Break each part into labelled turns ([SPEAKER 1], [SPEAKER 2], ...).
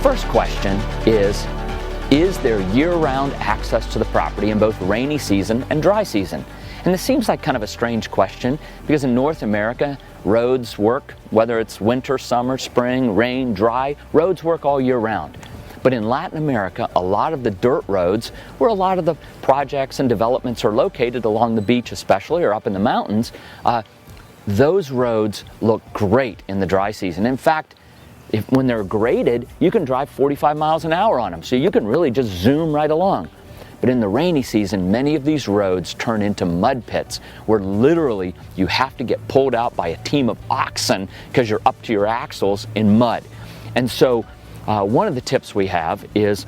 [SPEAKER 1] first question is there year-round access to the property in both rainy season and dry season? And this seems like kind of a strange question because in North America, roads work, whether it's winter, summer, spring, rain, dry, roads work all year round. But in Latin America, a lot of the dirt roads, where a lot of the projects and developments are located along the beach especially, or up in the mountains, those roads look great in the dry season. In fact, when they're graded, you can drive 45 miles an hour on them, so you can really just zoom right along. But in the rainy season, many of these roads turn into mud pits where literally you have to get pulled out by a team of oxen because you're up to your axles in mud. And so one of the tips we have is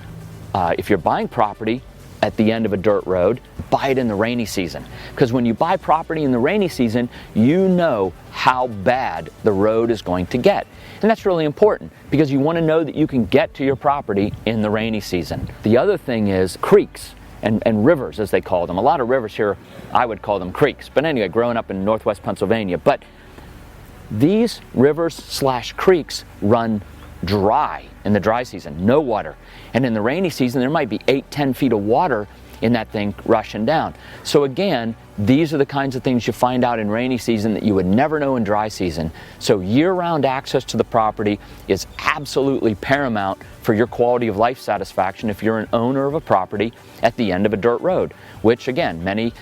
[SPEAKER 1] if you're buying property at the end of a dirt road, buy it in the rainy season. Because when you buy property in the rainy season, you know how bad the road is going to get. And that's really important because you want to know that you can get to your property in the rainy season. The other thing is creeks and rivers, as they call them. A lot of rivers here, I would call them creeks. But anyway, growing up in northwest Pennsylvania. But these rivers/creeks run dry in the dry season, no water. And in the rainy season, there might be 8-10 feet of water in that thing rushing down. So again, these are the kinds of things you find out in rainy season that you would never know in dry season. So year-round access to the property is absolutely paramount for your quality of life satisfaction if you're an owner of a property at the end of a dirt road, which again, many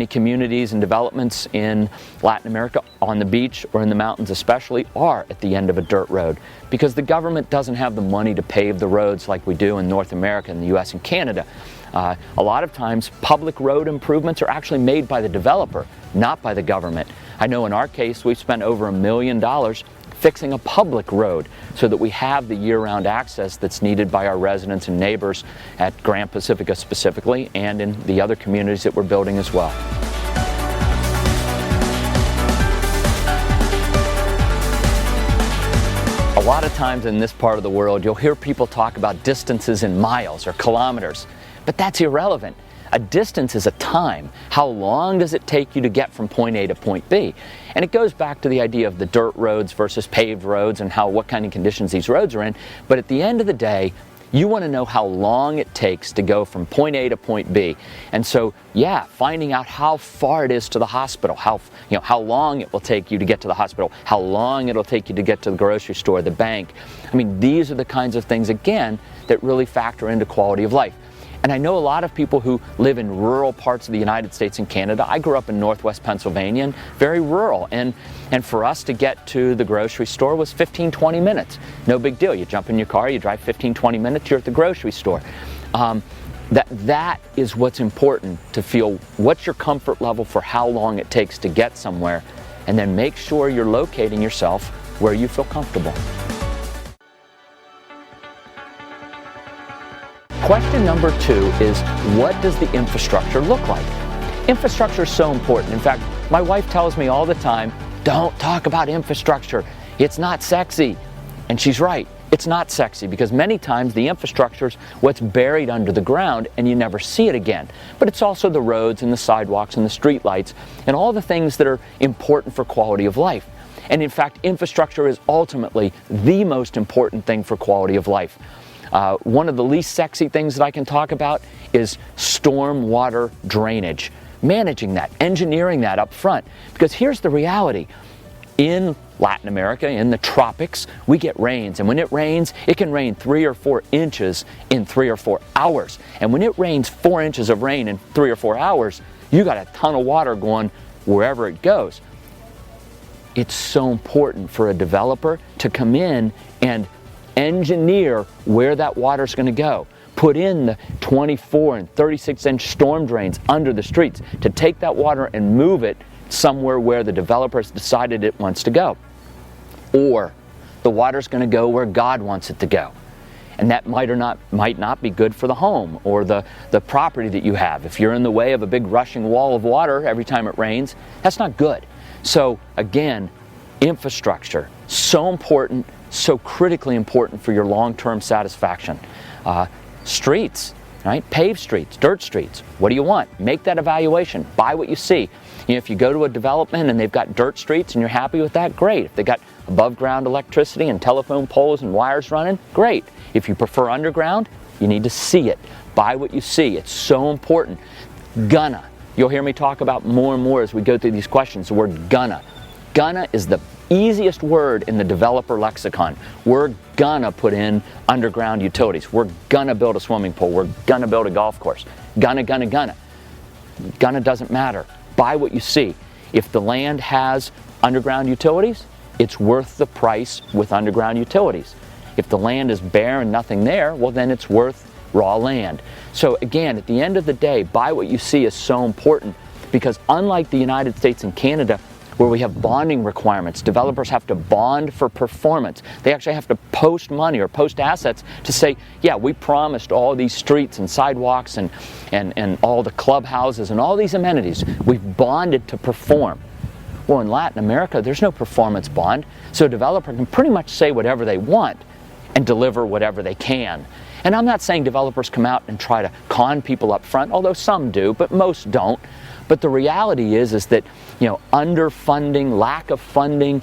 [SPEAKER 1] communities and developments in Latin America on the beach or in the mountains especially are at the end of a dirt road because the government doesn't have the money to pave the roads like we do in North America, in the US and Canada. A lot of times public road improvements are actually made by the developer, not by the government. I know in our case we've spent over $1 million fixing a public road so that we have the year-round access that's needed by our residents and neighbors at Grand Pacifica specifically and in the other communities that we're building as well. A lot of times in this part of the world you'll hear people talk about distances in miles or kilometers. But that's irrelevant. A distance is a time. How long does it take you to get from point A to point B? And it goes back to the idea of the dirt roads versus paved roads and what kind of conditions these roads are in. But at the end of the day, you want to know how long it takes to go from point A to point B. And so, yeah, finding out how far it is to the hospital, how long it will take you to get to the hospital, how long it'll take you to get to the grocery store, the bank. I mean, these are the kinds of things, again, that really factor into quality of life. And I know a lot of people who live in rural parts of the United States and Canada. I grew up in northwest Pennsylvania, and very rural. And for us to get to the grocery store was 15-20 minutes. No big deal. You jump in your car, you drive 15-20 minutes, you're at the grocery store. That is what's important, to feel what's your comfort level for how long it takes to get somewhere, and then make sure you're locating yourself where you feel comfortable. Question number 2 is, what does the infrastructure look like? Infrastructure is so important. In fact, my wife tells me all the time, don't talk about infrastructure. It's not sexy. And she's right. It's not sexy because many times the infrastructure is what's buried under the ground and you never see it again. But it's also the roads and the sidewalks and the street lights and all the things that are important for quality of life. And in fact, infrastructure is ultimately the most important thing for quality of life. One of the least sexy things that I can talk about is storm water drainage. Managing that, engineering that up front. Because here's the reality. In Latin America, in the tropics, we get rains. And when it rains, it can rain 3 or 4 inches in 3 or 4 hours. And when it rains 4 inches of rain in 3 or 4 hours, you got a ton of water going wherever it goes. It's so important for a developer to come in and engineer where that water is going to go. Put in the 24 and 36-inch storm drains under the streets to take that water and move it somewhere where the developer has decided it wants to go. Or the water is going to go where God wants it to go. And that might not be good for the home or the property that you have. If you're in the way of a big rushing wall of water every time it rains, that's not good. So again, infrastructure, so important, so critically important for your long-term satisfaction. Streets, right? Paved streets, dirt streets. What do you want? Make that evaluation. Buy what you see. If you go to a development and they've got dirt streets and you're happy with that, great. If they got above ground electricity and telephone poles and wires running, great. If you prefer underground, you need to see it. Buy what you see. It's so important. Gonna. You'll hear me talk about more and more as we go through these questions, the word gonna. Gonna is the easiest word in the developer lexicon. We're gonna put in underground utilities. We're gonna build a swimming pool. We're gonna build a golf course. Gonna. Gonna doesn't matter. Buy what you see. If the land has underground utilities, it's worth the price with underground utilities. If the land is bare and nothing there, well then it's worth raw land. So again, at the end of the day, buy what you see is so important, because unlike the United States and Canada, where we have bonding requirements, developers have to bond for performance. They actually have to post money or post assets to say, yeah, we promised all these streets and sidewalks and all the clubhouses and all these amenities. We've bonded to perform. Well, in Latin America, there's no performance bond, so a developer can pretty much say whatever they want and deliver whatever they can. And I'm not saying developers come out and try to con people up front, although some do, but most don't. But the reality is that, underfunding, lack of funding,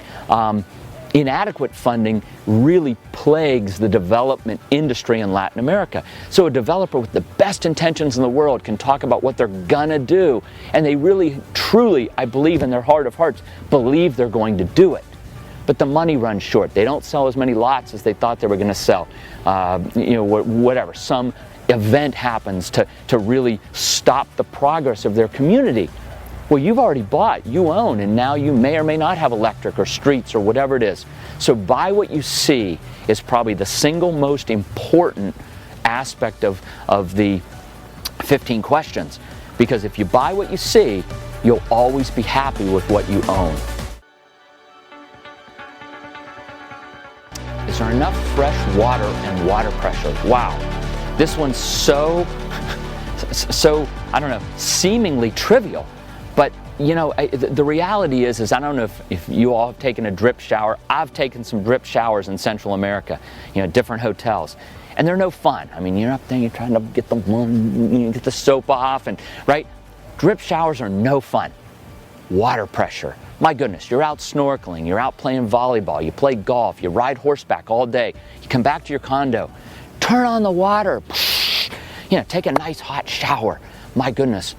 [SPEAKER 1] inadequate funding really plagues the development industry in Latin America. So a developer with the best intentions in the world can talk about what they're gonna do, and they really, truly, I believe in their heart of hearts, believe they're going to do it. But the money runs short. They don't sell as many lots as they thought they were going to sell. Whatever. Some event happens to really stop the progress of their community. Well, you've already bought, you own, and now you may or may not have electric or streets or whatever it is. So buy what you see is probably the single most important aspect of the 15 questions. Because if you buy what you see, you'll always be happy with what you own. Is there enough fresh water and water pressure? Wow. This one's so, I don't know, seemingly trivial. But, the reality is I don't know if you all have taken a drip shower. I've taken some drip showers in Central America, different hotels. And they're no fun. I mean, you're up there, you're trying to get the soap off, and right? Drip showers are no fun. Water pressure. My goodness, you're out snorkeling, you're out playing volleyball, you play golf, you ride horseback all day, you come back to your condo, turn on the water, take a nice hot shower. My goodness,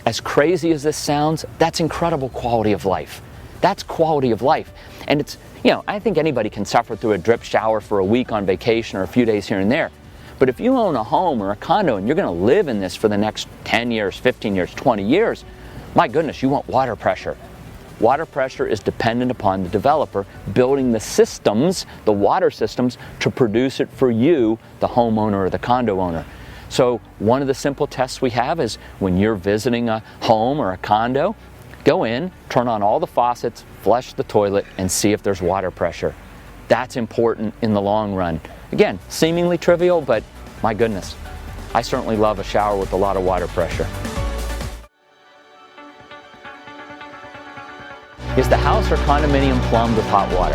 [SPEAKER 1] as crazy as this sounds, that's incredible quality of life. That's quality of life. And it's, I think anybody can suffer through a drip shower for a week on vacation or a few days here and there. But if you own a home or a condo and you're going to live in this for the next 10 years, 15 years, 20 years, my goodness, you want water pressure. Water pressure is dependent upon the developer building the systems, the water systems, to produce it for you, the homeowner or the condo owner. So one of the simple tests we have is when you're visiting a home or a condo, go in, turn on all the faucets, flush the toilet, and see if there's water pressure. That's important in the long run. Again, seemingly trivial, but my goodness, I certainly love a shower with a lot of water pressure. Is the house or condominium plumbed with hot water?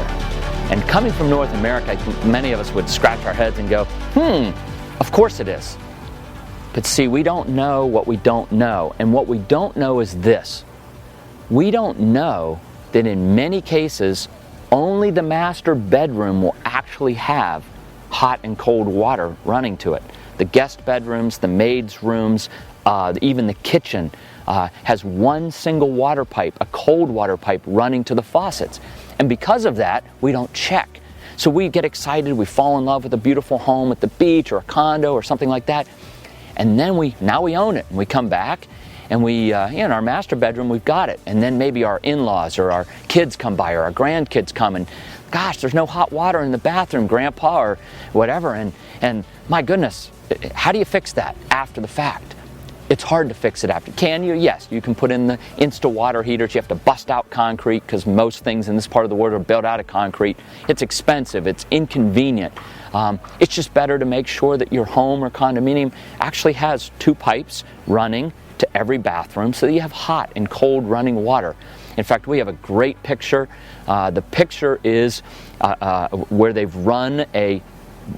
[SPEAKER 1] And coming from North America, I think many of us would scratch our heads and go, of course it is. But see, we don't know what we don't know. And what we don't know is this. We don't know that in many cases, only the master bedroom will actually have hot and cold water running to it. The guest bedrooms, the maids' rooms, even the kitchen has one single water pipe, a cold water pipe running to the faucets. And because of that, we don't check. So we get excited, we fall in love with a beautiful home at the beach or a condo or something like that. And then now we own it, and we come back and we, in our master bedroom, we've got it. And then maybe our in-laws or our kids come by or our grandkids come, and gosh, there's no hot water in the bathroom, Grandpa or whatever. And my goodness, how do you fix that after the fact? It's hard to fix it after. Can you? Yes, you can put in the Insta water heaters. You have to bust out concrete because most things in this part of the world are built out of concrete. It's expensive. It's inconvenient. It's just better to make sure that your home or condominium actually has two pipes running to every bathroom so that you have hot and cold running water. In fact, we have a great picture. The picture is where they've run a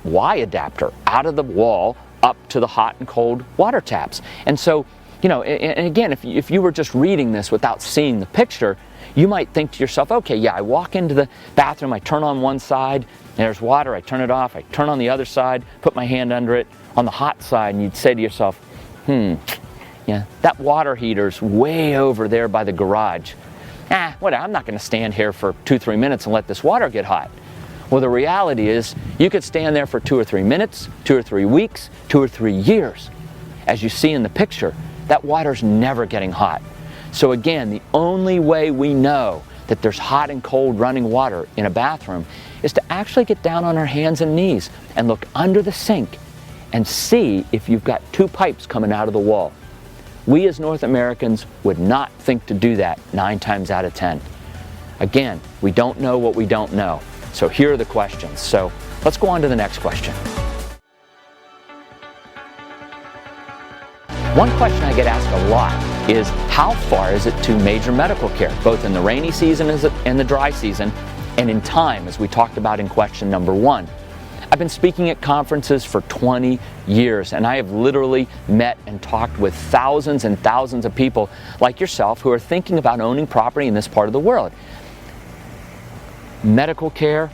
[SPEAKER 1] Y adapter out of the wall, up to the hot and cold water taps. And so, you know, and again, if you were just reading this without seeing the picture, you might think to yourself, okay, yeah, I walk into the bathroom, I turn on one side, there's water, I turn it off, I turn on the other side, put my hand under it on the hot side, and you'd say to yourself, yeah, that water heater's way over there by the garage. Whatever, I'm not going to stand here for 2-3 minutes and let this water get hot. Well, the reality is you could stand there for 2 or 3 minutes, 2 or 3 weeks, 2 or 3 years. As you see in the picture, that water's never getting hot. So again, the only way we know that there's hot and cold running water in a bathroom is to actually get down on our hands and knees and look under the sink and see if you've got 2 pipes coming out of the wall. We as North Americans would not think to do that 9 times out of 10. Again, we don't know what we don't know. So here are the questions. So let's go on to the next question. One question I get asked a lot is, how far is it to major medical care, both in the rainy season and the dry season, and in time, as we talked about in question number 1. I've been speaking at conferences for 20 years, and I have literally met and talked with thousands and thousands of people like yourself who are thinking about owning property in this part of the world. Medical care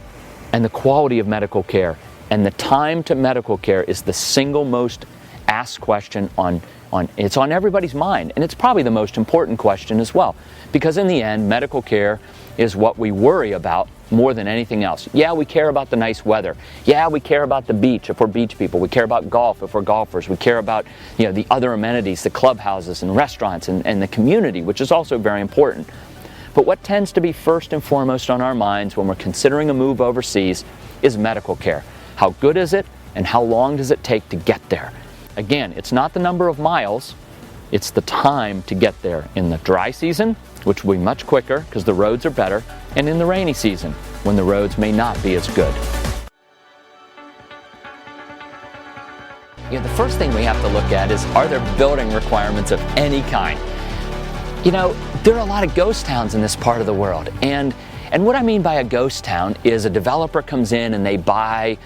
[SPEAKER 1] and the quality of medical care and the time to medical care is the single most asked question it's on everybody's mind, and it's probably the most important question as well, because in the end, medical care is what we worry about more than anything else. Yeah, we care about the nice weather. Yeah, we care about the beach if we're beach people. We care about golf if we're golfers. We care about, you know, the other amenities, the clubhouses and restaurants and the community, which is also very important. But what tends to be first and foremost on our minds when we're considering a move overseas is medical care. How good is it, and how long does it take to get there? Again, it's not the number of miles, it's the time to get there in the dry season, which will be much quicker because the roads are better, and in the rainy season, when the roads may not be as good. You know, the first thing we have to look at is, are there building requirements of any kind? You know, there are a lot of ghost towns in this part of the world, and what I mean by a ghost town is a developer comes in and they buy,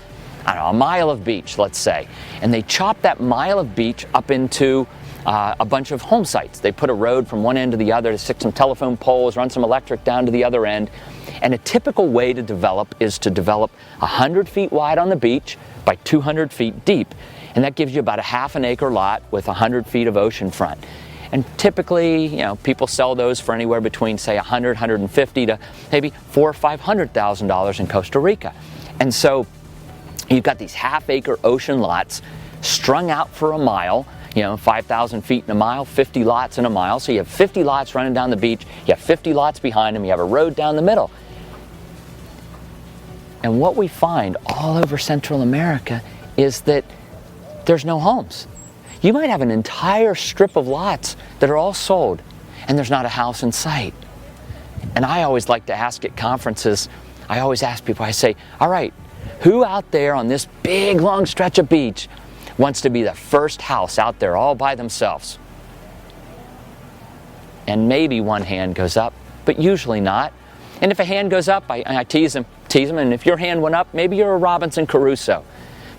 [SPEAKER 1] I don't know, a mile of beach, let's say, and they chop that mile of beach up into a bunch of home sites. They put a road from one end to the other, to stick some telephone poles, run some electric down to the other end. And a typical way to develop is to develop 100 feet wide on the beach by 200 feet deep. And that gives you about a half an acre lot with 100 feet of ocean front. And typically, you know, people sell those for anywhere between, say, $100, $150 to maybe $400,000 or $500,000 in Costa Rica. And so you've got these half-acre ocean lots strung out for a mile, you know, 5,000 feet in a mile, 50 lots in a mile. So you have 50 lots running down the beach, you have 50 lots behind them, you have a road down the middle. And what we find all over Central America is that there's no homes. You might have an entire strip of lots that are all sold, and there's not a house in sight. And I always like to ask at conferences, I always ask people, I say, all right, who out there on this big long stretch of beach wants to be the first house out there all by themselves? And maybe one hand goes up, but usually not. And if a hand goes up, I tease them, and if your hand went up, maybe you're a Robinson Crusoe.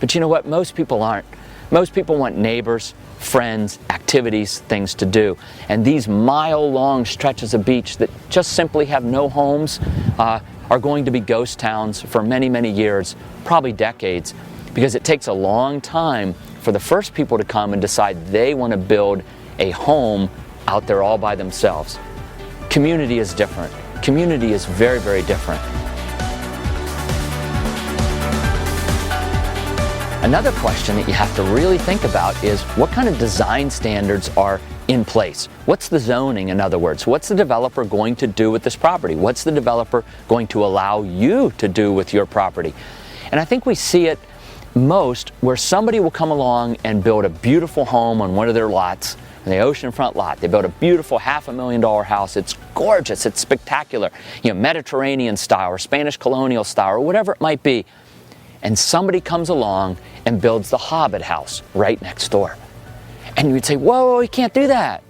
[SPEAKER 1] But you know what? Most people aren't. Most people want neighbors, friends, activities, things to do. And these mile-long stretches of beach that just simply have no homes are going to be ghost towns for many, many years, probably decades, because it takes a long time for the first people to come and decide they want to build a home out there all by themselves. Community is different. Community is very, very different. Another question that you have to really think about is, what kind of design standards are in place? What's the zoning, in other words? What's the developer going to do with this property? What's the developer going to allow you to do with your property? And I think we see it most where somebody will come along and build a beautiful home on one of their lots, in the oceanfront lot. They build a beautiful $500,000 house. It's gorgeous, it's spectacular, you know, Mediterranean style or Spanish colonial style or whatever it might be. And somebody comes along and builds the Hobbit house right next door. And you'd say, whoa, you can't do that.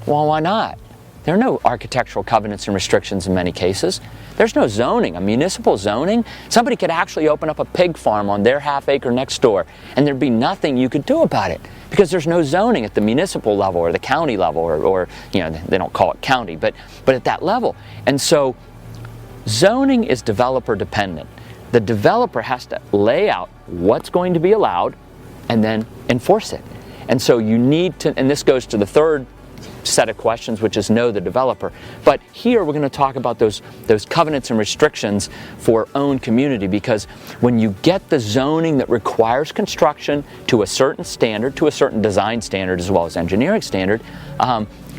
[SPEAKER 1] Well, why not? There are no architectural covenants and restrictions in many cases. There's no zoning. A municipal zoning, somebody could actually open up a pig farm on their half acre next door, and there'd be nothing you could do about it because there's no zoning at the municipal level or the county level, or they don't call it county, but at that level. And so zoning is developer dependent. The developer has to lay out what's going to be allowed and then enforce it. And so you need to, and this goes to the third set of questions, which is know the developer. But here we're going to talk about those covenants and restrictions for owned community, because when you get the zoning that requires construction to a certain standard, to a certain design standard as well as engineering standard,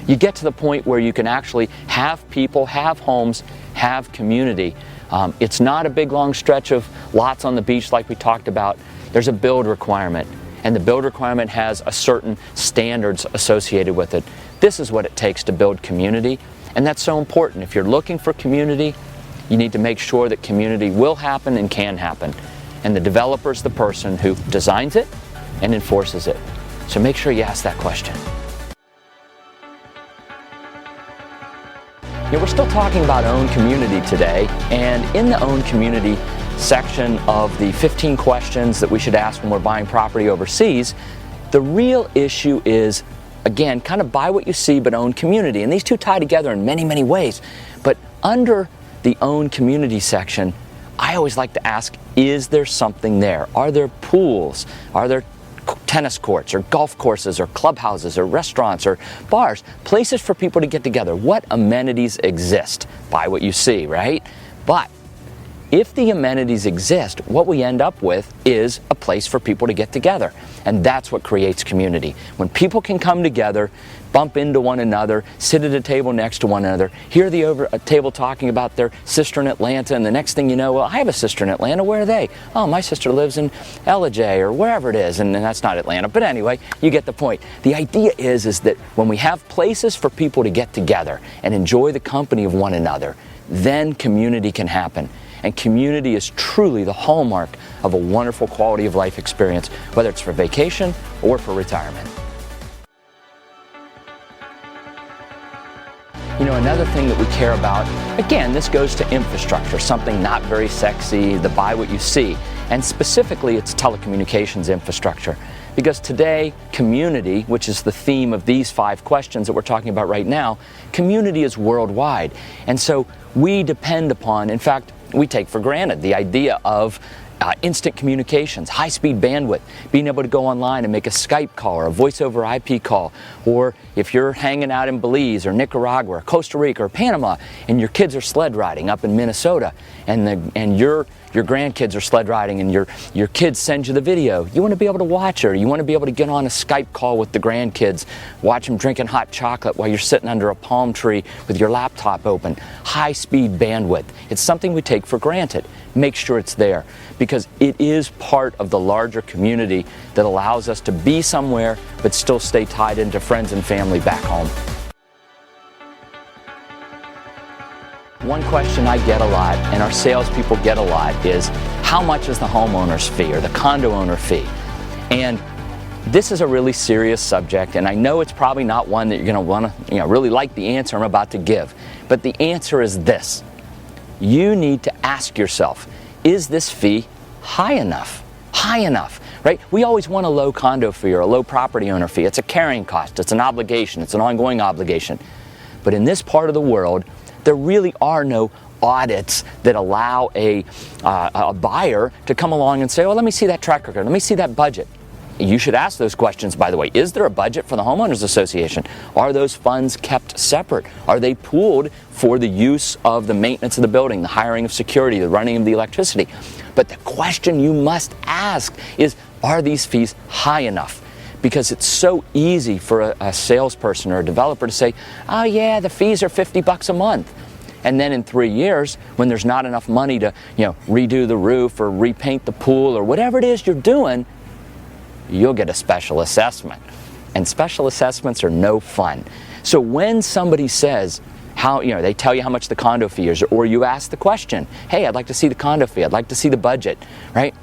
[SPEAKER 1] you get to the point where you can actually have people, have homes, have community. It's not a big long stretch of lots on the beach like we talked about. There's a build requirement, and the build requirement has a certain standards associated with it. This is what it takes to build community, and that's so important. If you're looking for community, you need to make sure that community will happen and can happen. And the developer is the person who designs it and enforces it. So make sure you ask that question. We're still talking about owned community today, and in the owned community section of the 15 questions that we should ask when we're buying property overseas, the real issue is, again, kind of buy what you see but own community. And these two tie together in many, many ways. But under the own community section, I always like to ask, is there something there? Are there pools? Are there tennis courts or golf courses or clubhouses or restaurants or bars? Places for people to get together. What amenities exist? Buy what you see, right? But if the amenities exist, what we end up with is a place for people to get together. And that's what creates community. When people can come together, bump into one another, sit at a table next to one another, hear the over a table talking about their sister in Atlanta, and the next thing you know, well, I have a sister in Atlanta, where are they? Oh, my sister lives in LJ or wherever it is, and that's not Atlanta, but anyway, you get the point. The idea is that when we have places for people to get together and enjoy the company of one another, then community can happen. And community is truly the hallmark of a wonderful quality of life experience, whether it's for vacation or for retirement. Another thing that we care about, again, this goes to infrastructure, something not very sexy, the buy what you see, and specifically it's telecommunications infrastructure. Because today, community, which is the theme of these 5 questions that we're talking about right now, community is worldwide. And so we depend upon, in fact, we take for granted the idea of instant communications, high-speed bandwidth, being able to go online and make a Skype call or a voice-over IP call, or if you're hanging out in Belize or Nicaragua or Costa Rica or Panama and your kids are sled riding up in Minnesota and your grandkids are sled riding and your kids send you the video, you want to be able to watch it, or you want to be able to get on a Skype call with the grandkids, watch them drinking hot chocolate while you're sitting under a palm tree with your laptop open. High-speed bandwidth. It's something we take for granted. Make sure it's there, because it is part of the larger community that allows us to be somewhere but still stay tied into friends and family back home. One question I get a lot, and our salespeople get a lot, is how much is the homeowner's fee or the condo owner fee? And this is a really serious subject, and I know it's probably not one that you're going to want to really like the answer I'm about to give. But the answer is this. You need to ask yourself, is this fee high enough? High enough, right? We always want a low condo fee or a low property owner fee. It's a carrying cost, it's an obligation, it's an ongoing obligation. But in this part of the world, there really are no audits that allow a buyer to come along and say, oh, let me see that track record, let me see that budget. You should ask those questions, by the way. Is there a budget for the Homeowners Association? Are those funds kept separate? Are they pooled for the use of the maintenance of the building, the hiring of security, the running of the electricity? But the question you must ask is, are these fees high enough? Because it's so easy for a salesperson or a developer to say, oh yeah, the fees are $50 a month. And then in 3 years, when there's not enough money to redo the roof or repaint the pool or whatever it is you're doing, you'll get a special assessment. And special assessments are no fun. So when somebody says, they tell you how much the condo fee is, or you ask the question, hey, I'd like to see the condo fee, I'd like to see the budget, right?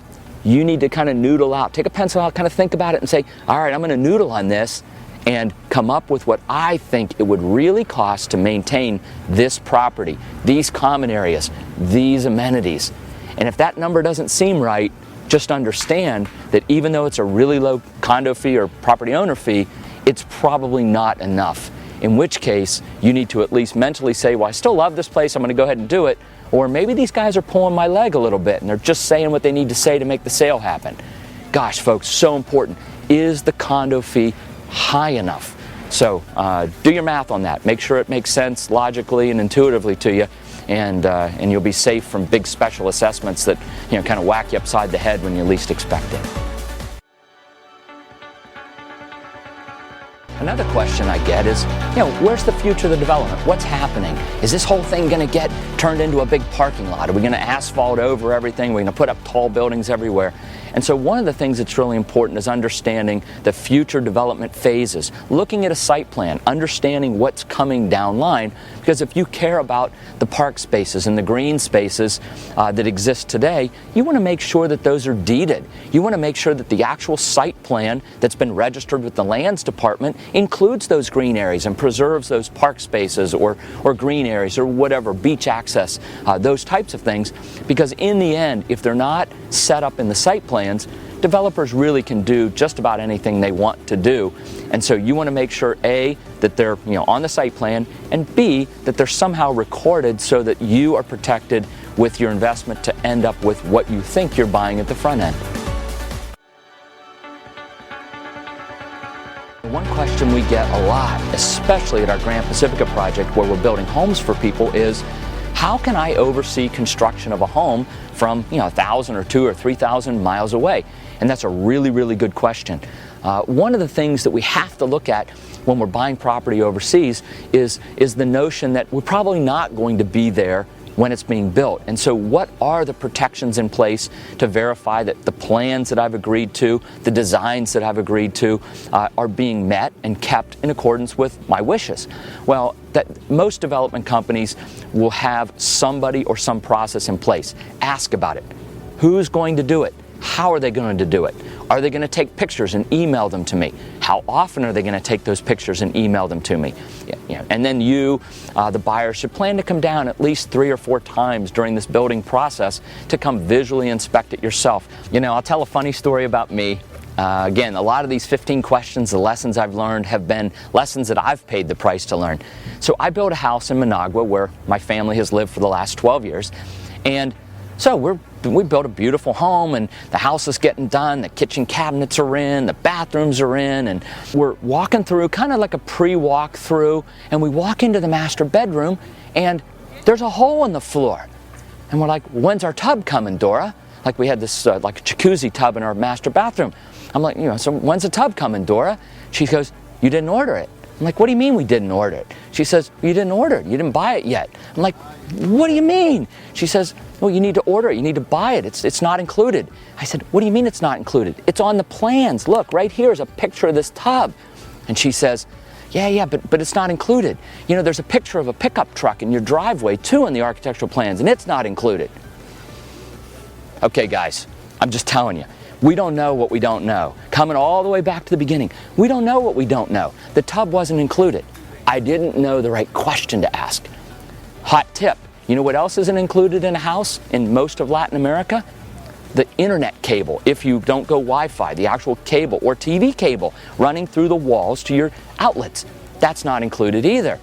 [SPEAKER 1] You need to kind of noodle out, take a pencil out, kind of think about it and say, all right, I'm going to noodle on this, and come up with what I think it would really cost to maintain this property, these common areas, these amenities. And if that number doesn't seem right, just understand that even though it's a really low condo fee or property owner fee, it's probably not enough. In which case, you need to at least mentally say, well, I still love this place, I'm going to go ahead and do it. Or maybe these guys are pulling my leg a little bit and they're just saying what they need to say to make the sale happen. Gosh, folks, so important. Is the condo fee high enough? So do your math on that. Make sure it makes sense logically and intuitively to you, and you'll be safe from big special assessments that kind of whack you upside the head when you least expect it. Another question I get is, where's the future of the development? What's happening? Is this whole thing going to get turned into a big parking lot? Are we going to asphalt over everything? Are we going to put up tall buildings everywhere? And so one of the things that's really important is understanding the future development phases, looking at a site plan, understanding what's coming down line, because if you care about the park spaces and the green spaces that exist today, you want to make sure that those are deeded. You want to make sure that the actual site plan that's been registered with the lands department includes those green areas and preserves those park spaces or green areas or whatever, beach access, those types of things, because in the end, if they're not set up in the site plans, developers really can do just about anything they want to do. And so you want to make sure, A, that they're on the site plan, and B, that they're somehow recorded so that you are protected with your investment to end up with what you think you're buying at the front end. One question we get a lot, especially at our Grand Pacifica project where we're building homes for people, is how can I oversee construction of a home from 1,000 or 2,000 or 3,000 miles away? And that's a really, really good question. One of the things that we have to look at when we're buying property overseas is the notion that we're probably not going to be there when it's being built. And so what are the protections in place to verify that the plans that I've agreed to, the designs that I've agreed to, are being met and kept in accordance with my wishes? Well, most development companies will have somebody or some process in place. Ask about it. Who's going to do it? How are they going to do it? Are they going to take pictures and email them to me? How often are they going to take those pictures and email them to me? And then you, the buyer, should plan to come down at least 3 or 4 times during this building process to come visually inspect it yourself. I'll tell a funny story about me. Again, a lot of these 15 questions, the lessons I've learned, have been lessons that I've paid the price to learn. So I built a house in Managua where my family has lived for the last 12 years. And so we built a beautiful home, and the house is getting done, the kitchen cabinets are in, the bathrooms are in, and we're walking through, kind of like a pre-walk through, and we walk into the master bedroom, and there's a hole in the floor. And we're like, when's our tub coming, Dora? Like we had this like a jacuzzi tub in our master bathroom. I'm like, so when's the tub coming, Dora? She goes, you didn't order it. I'm like, what do you mean we didn't order it? She says, you didn't order it. You didn't buy it yet. I'm like, what do you mean? She says, well, you need to order it. You need to buy it. It's not included. I said, what do you mean it's not included? It's on the plans. Look, right here is a picture of this tub. And she says, yeah, but it's not included. There's a picture of a pickup truck in your driveway too in the architectural plans, and it's not included. Okay, guys, I'm just telling you. We don't know what we don't know. Coming all the way back to the beginning, we don't know what we don't know. The tub wasn't included. I didn't know the right question to ask. Hot tip, you know what else isn't included in a house in most of Latin America? The internet cable, if you don't go Wi-Fi, the actual cable or TV cable running through the walls to your outlets. That's not included either.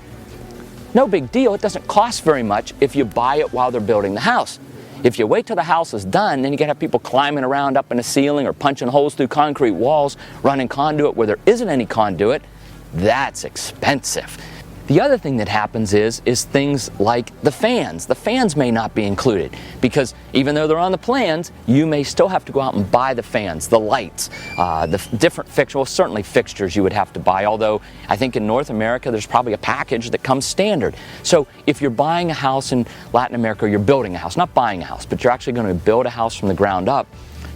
[SPEAKER 1] No big deal, it doesn't cost very much if you buy it while they're building the house. If you wait till the house is done, then you can have people climbing around up in the ceiling or punching holes through concrete walls, running conduit where there isn't any conduit. That's expensive. The other thing that happens is things like the fans. The fans may not be included because even though they're on the plans, you may still have to go out and buy the fans, the lights, the different fixtures. Well, certainly fixtures you would have to buy, although I think in North America there's probably a package that comes standard. So if you're buying a house in Latin America, or you're building a house, not buying a house, but you're actually going to build a house from the ground up,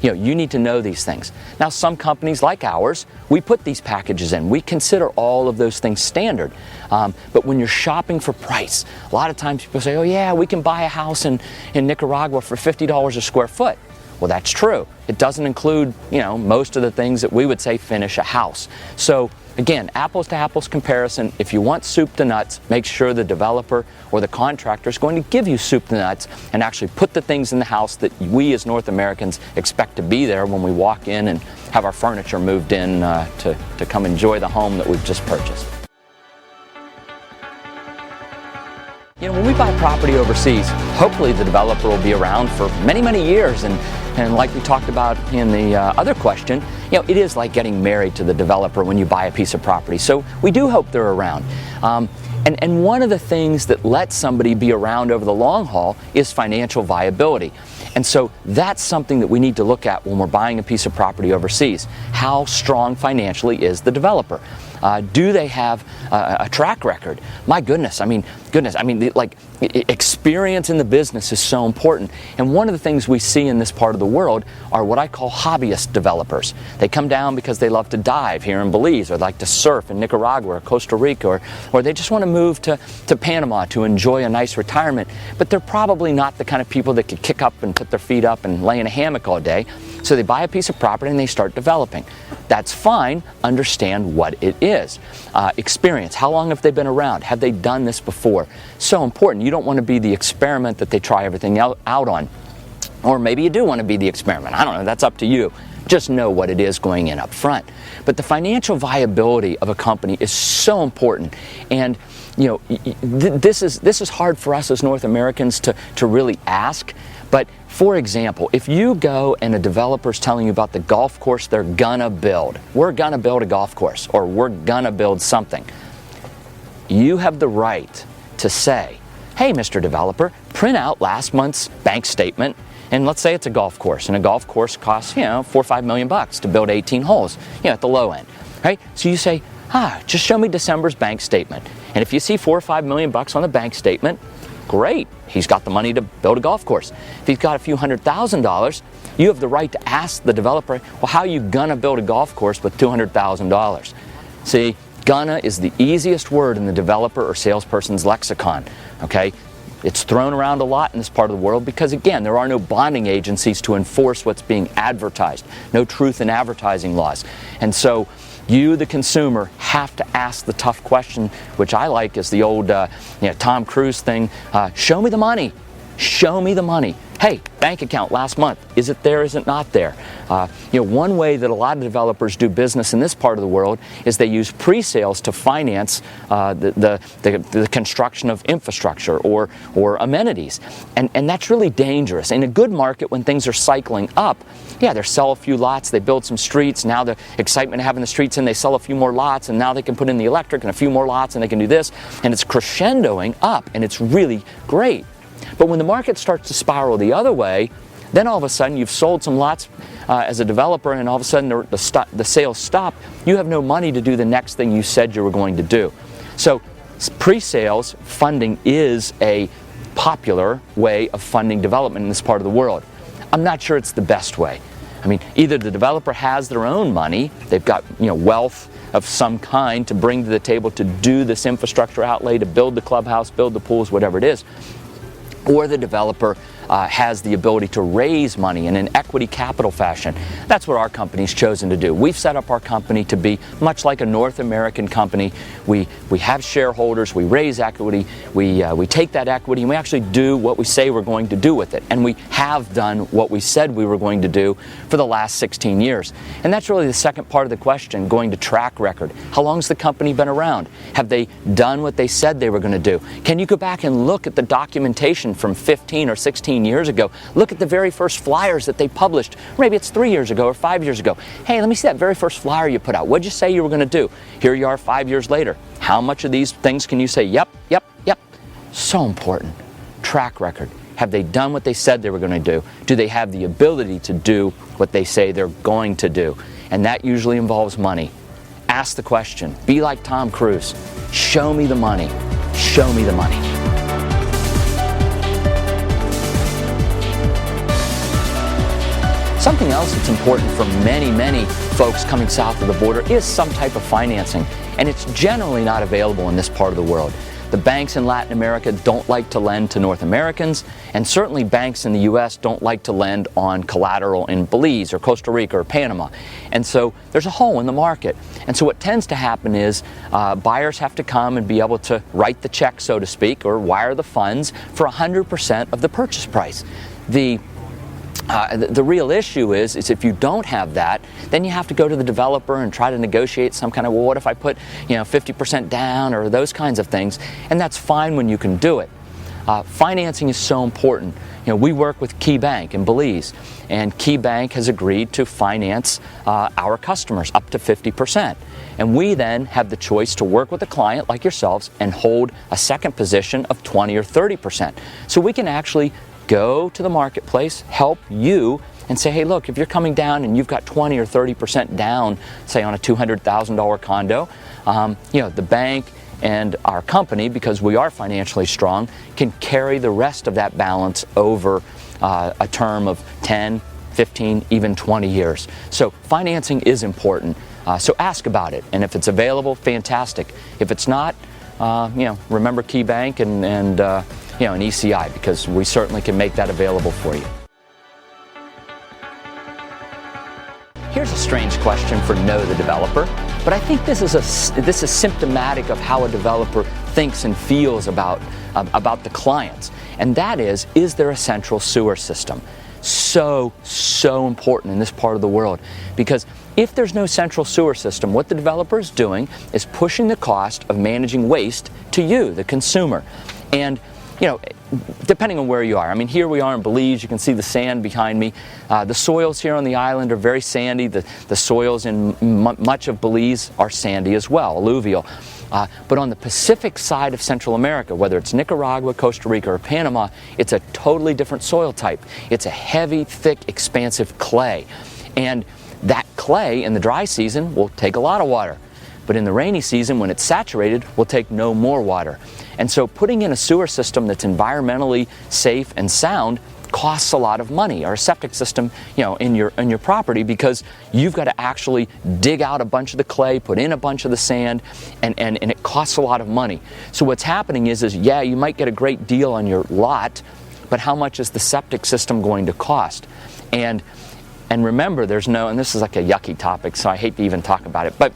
[SPEAKER 1] you need to know these things. Now, some companies like ours, we put these packages in. We consider all of those things standard. But when you're shopping for price, a lot of times people say, oh yeah, we can buy a house in Nicaragua for $50 a square foot. Well, that's true. It doesn't include, most of the things that we would say finish a house. So again, apples to apples comparison. If you want soup to nuts, make sure the developer or the contractor is going to give you soup to nuts and actually put the things in the house that we as North Americans expect to be there when we walk in and have our furniture moved in to come enjoy the home that we've just purchased. When we buy property overseas, hopefully the developer will be around for many, many years. And like we talked about in the other question, it is like getting married to the developer when you buy a piece of property. So we do hope they're around. And one of the things that lets somebody be around over the long haul is financial viability. And so that's something that we need to look at when we're buying a piece of property overseas. How strong financially is the developer? Do they have a track record? My goodness, experience in the business is so important. And one of the things we see in this part of the world are what I call hobbyist developers. They come down because they love to dive here in Belize, or like to surf in Nicaragua or Costa Rica, or they just want to move to Panama to enjoy a nice retirement. But they're probably not the kind of people that could kick up and put their feet up and lay in a hammock all day. So they buy a piece of property and they start developing. That's fine. Understand what it is. Experience. How long have they been around? Have they done this before? So important. You don't want to be the experiment that they try everything out on. Or maybe you do want to be the experiment. I don't know. That's up to you. Just know what it is going in up front. But the financial viability of a company is so important. And this is hard for us as North Americans to really ask. But for example, if you go and a developer's telling you about the golf course they're gonna build, we're gonna build a golf course, or we're gonna build something, you have the right to say, hey, Mr. Developer, print out last month's bank statement, and let's say it's a golf course, and a golf course costs, $4 or $5 million to build 18 holes, at the low end, right? So you say, just show me December's bank statement. And if you see $4 or $5 million on the bank statement, great, he's got the money to build a golf course. If he's got a few $100,000, you have the right to ask the developer, well, how are you gonna build a golf course with $200,000? See, gonna is the easiest word in the developer or salesperson's lexicon, okay? It's thrown around a lot in this part of the world because, again, there are no bonding agencies to enforce what's being advertised, no truth in advertising laws. And so you, the consumer, have to ask the tough question, which I like is the old Tom Cruise thing, show me the money. Show me the money. Hey, bank account last month, is it there, is it not there? One way that a lot of developers do business in this part of the world is they use pre-sales to finance the construction of infrastructure or amenities. And that's really dangerous. In a good market, when things are cycling up, they sell a few lots, they build some streets, now the excitement of having the streets in, they sell a few more lots, and now they can put in the electric and a few more lots, and they can do this, and it's crescendoing up, and it's really great. But when the market starts to spiral the other way, then all of a sudden you've sold some lots as a developer, and all of a sudden the sales stop. You have no money to do the next thing you said you were going to do. So pre-sales funding is a popular way of funding development in this part of the world. I'm not sure it's the best way. Either the developer has their own money, they've got wealth of some kind to bring to the table to do this infrastructure outlay, to build the clubhouse, build the pools, whatever it is, or the developer has the ability to raise money in an equity capital fashion. That's what our company's chosen to do. We've set up our company to be much like a North American company. We have shareholders, we raise equity, we take that equity and we actually do what we say we're going to do with it. And we have done what we said we were going to do for the last 16 years. And that's really the second part of the question, going to track record. How long's the company been around? Have they done what they said they were going to do? Can you go back and look at the documentation from 15 or 16 years ago? Look at the very first flyers that they published. Maybe it's 3 years ago or 5 years ago. Hey, let me see that very first flyer you put out. What'd you say you were going to do? Here you are 5 years later. How much of these things can you say, yep, yep, yep? So important. Track record. Have they done what they said they were going to do? Do they have the ability to do what they say they're going to do? And that usually involves money. Ask the question. Be like Tom Cruise. Show me the money. Show me the money. Something else that's important for many, many folks coming south of the border is some type of financing, and it's generally not available in this part of the world. The banks in Latin America don't like to lend to North Americans, and certainly banks in the U.S. don't like to lend on collateral in Belize or Costa Rica or Panama. And so there's a hole in the market. And so what tends to happen is buyers have to come and be able to write the check, so to speak, or wire the funds for 100% of the purchase price. The real issue is if you don't have that, then you have to go to the developer and try to negotiate some kind of, well, what if I put 50% down or those kinds of things, and that's fine when you can do it. Financing is so important. We work with Key Bank in Belize, and Key Bank has agreed to finance our customers up to 50%. And we then have the choice to work with a client like yourselves and hold a second position of 20 or 30%. So we can actually go to the marketplace, help you, and say, hey, look, if you're coming down and you've got 20 or 30% down, say on a $200,000 condo, the bank and our company, because we are financially strong, can carry the rest of that balance over a term of 10, 15, even 20 years. So financing is important. So ask about it, and if it's available, fantastic. If it's not, remember Key Bank and an ECI, because we certainly can make that available for you. Here's a strange question for Know the Developer, but I think this is symptomatic of how a developer thinks and feels about the clients, and that is there a central sewer system? So important in this part of the world, because if there's no central sewer system, what the developer is doing is pushing the cost of managing waste to you, the consumer. And depending on where you are. I mean, here we are in Belize. You can see the sand behind me. The soils here on the island are very sandy. The soils in much of Belize are sandy as well, alluvial. But on the Pacific side of Central America, whether it's Nicaragua, Costa Rica, or Panama, it's a totally different soil type. It's a heavy, thick, expansive clay. And that clay in the dry season will take a lot of water. But in the rainy season, when it's saturated, will take no more water. And so putting in a sewer system that's environmentally safe and sound costs a lot of money, or a septic system, in your property, because you've got to actually dig out a bunch of the clay, put in a bunch of the sand, and it costs a lot of money. So what's happening is yeah, you might get a great deal on your lot, but how much is the septic system going to cost? And remember, and this is like a yucky topic, so I hate to even talk about it, but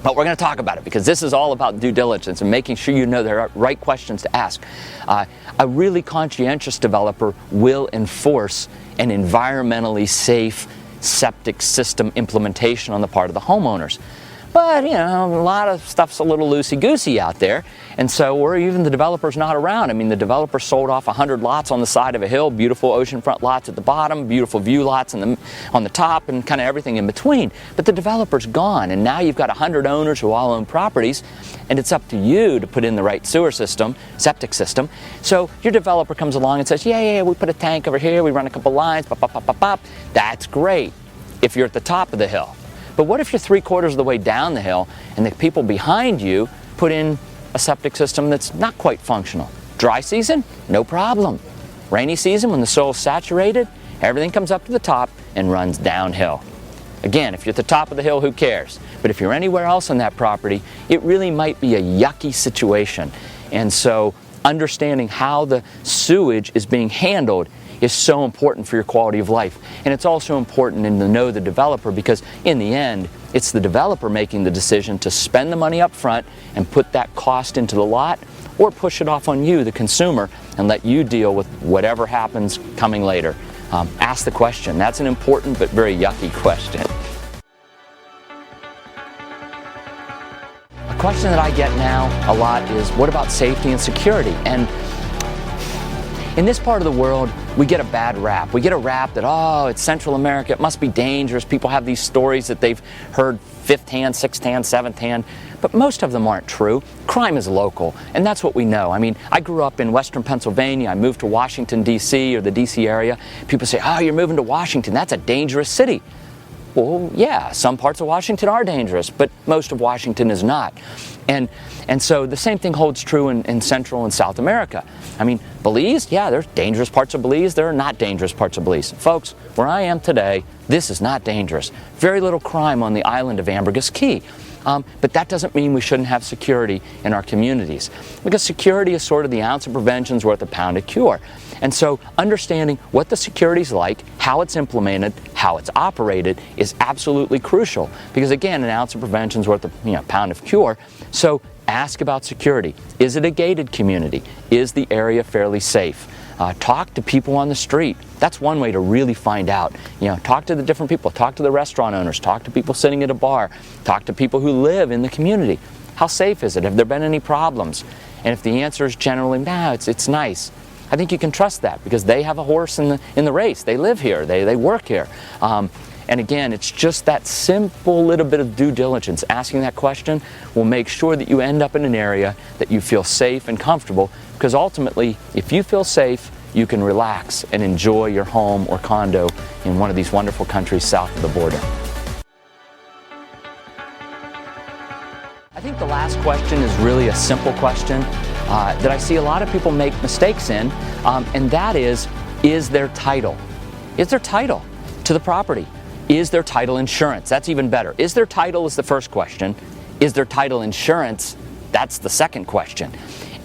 [SPEAKER 1] we're going to talk about it because this is all about due diligence and making sure you know the right questions to ask. A really conscientious developer will enforce an environmentally safe septic system implementation on the part of the homeowners. But, a lot of stuff's a little loosey-goosey out there, and so, or even the developer's not around. I mean, the developer sold off 100 lots on the side of a hill, beautiful oceanfront lots at the bottom, beautiful view lots on the top, and kind of everything in between. But the developer's gone, and now you've got 100 owners who all own properties, and it's up to you to put in the right sewer system, septic system. So your developer comes along and says, yeah, we put a tank over here, we run a couple lines, pop, pop, pop, pop, pop. That's great if you're at the top of the hill. But what if you're 3/4 of the way down the hill and the people behind you put in a septic system that's not quite functional? Dry season? No problem. Rainy season, when the soil's saturated, everything comes up to the top and runs downhill. Again, if you're at the top of the hill, who cares? But if you're anywhere else on that property, it really might be a yucky situation. And so understanding how the sewage is being handled is so important for your quality of life. And it's also important to know the developer, because in the end, it's the developer making the decision to spend the money up front and put that cost into the lot, or push it off on you, the consumer, and let you deal with whatever happens coming later. Ask the question. That's an important but very yucky question. A question that I get now a lot is, what about safety and security? And in this part of the world, we get a bad rap. We get a rap that, it's Central America, it must be dangerous. People have these stories that they've heard fifth hand, sixth hand, seventh hand, but most of them aren't true. Crime is local, and that's what we know. I mean, I grew up in Western Pennsylvania. I moved to Washington, D.C., or the D.C. area. People say, you're moving to Washington. That's a dangerous city. Well, yeah, some parts of Washington are dangerous, but most of Washington is not. And so the same thing holds true in Central and South America. I mean, Belize, yeah, there's dangerous parts of Belize. There are not dangerous parts of Belize. Folks, where I am today, this is not dangerous. Very little crime on the island of Ambergris Caye. But that doesn't mean we shouldn't have security in our communities, because security is sort of the ounce of prevention is worth a pound of cure. And so understanding what the security is like, how it's implemented, how it's operated is absolutely crucial, because again, an ounce of prevention is worth a pound of cure. So ask about security. Is it a gated community? Is the area fairly safe? Talk to people on the street. That's one way to really find out. Talk to the different people. Talk to the restaurant owners. Talk to people sitting at a bar. Talk to people who live in the community. How safe is it? Have there been any problems? And if the answer is generally, no, it's nice, I think you can trust that, because they have a horse in the race. They live here. They work here. And again, it's just that simple little bit of due diligence. Asking that question will make sure that you end up in an area that you feel safe and comfortable, because ultimately, if you feel safe, you can relax and enjoy your home or condo in one of these wonderful countries south of the border. I think the last question is really a simple question that I see a lot of people make mistakes in, and that is there title? Is there title to the property? Is there title insurance? That's even better. Is there title is the first question. Is there title insurance? That's the second question.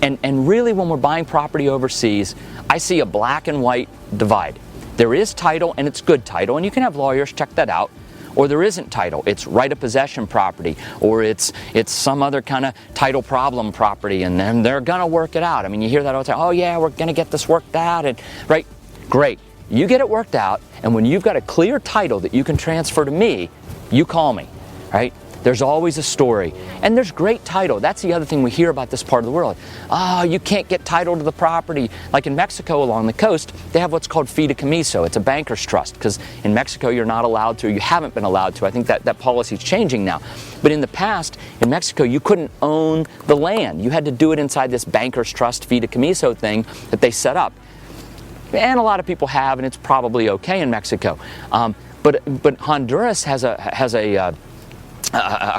[SPEAKER 1] And really, when we're buying property overseas, I see a black and white divide. There is title, and it's good title, and you can have lawyers check that out. Or there isn't title. It's right of possession property, or it's some other kind of title problem property, and then they're gonna work it out. I mean, you hear that all the time. Oh yeah, we're gonna get this worked out, and right, great. You get it worked out, and when you've got a clear title that you can transfer to me, you call me, right? There's always a story, and there's great title. That's the other thing we hear about this part of the world. Oh, you can't get title to the property. Like in Mexico along the coast, they have what's called fideicomiso. It's a banker's trust, because in Mexico you're not allowed to, you haven't been allowed to. I think that policy is changing now. But in the past, in Mexico, you couldn't own the land. You had to do it inside this banker's trust fideicomiso thing that they set up. And a lot of people have, and it's probably okay in Mexico. But Honduras has a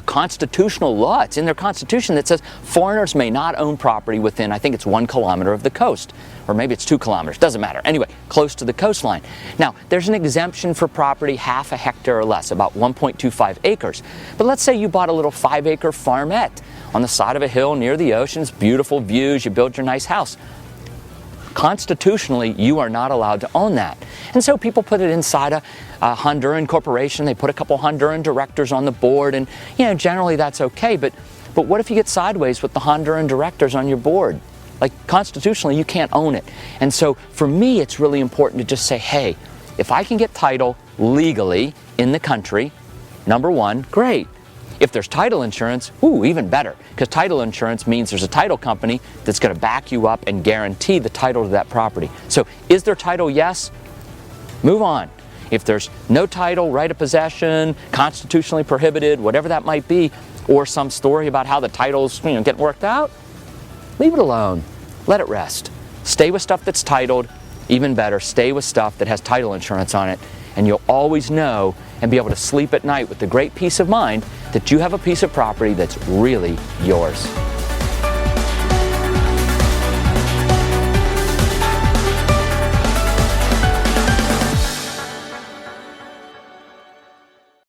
[SPEAKER 1] constitutional law. It's in their constitution that says foreigners may not own property within, I think it's 1 kilometer of the coast, or maybe it's 2 kilometers, doesn't matter. Anyway, close to the coastline. Now, there's an exemption for property half a hectare or less, about 1.25 acres. But let's say you bought a little 5-acre farmette on the side of a hill near the ocean. It's beautiful views, you build your nice house. Constitutionally, you are not allowed to own that. And so people put it inside a Honduran corporation. They put a couple Honduran directors on the board, and generally that's okay. But what if you get sideways with the Honduran directors on your board? Like, constitutionally, you can't own it. And so for me, it's really important to just say, hey, if I can get title legally in the country, number one, great. If there's title insurance, even better, because title insurance means there's a title company that's going to back you up and guarantee the title to that property. So is there title? Yes. Move on. If there's no title, right of possession, constitutionally prohibited, whatever that might be, or some story about how the title's getting worked out, leave it alone. Let it rest. Stay with stuff that's titled. Even better, stay with stuff that has title insurance on it, and you'll always know and be able to sleep at night with the great peace of mind that you have a piece of property that's really yours.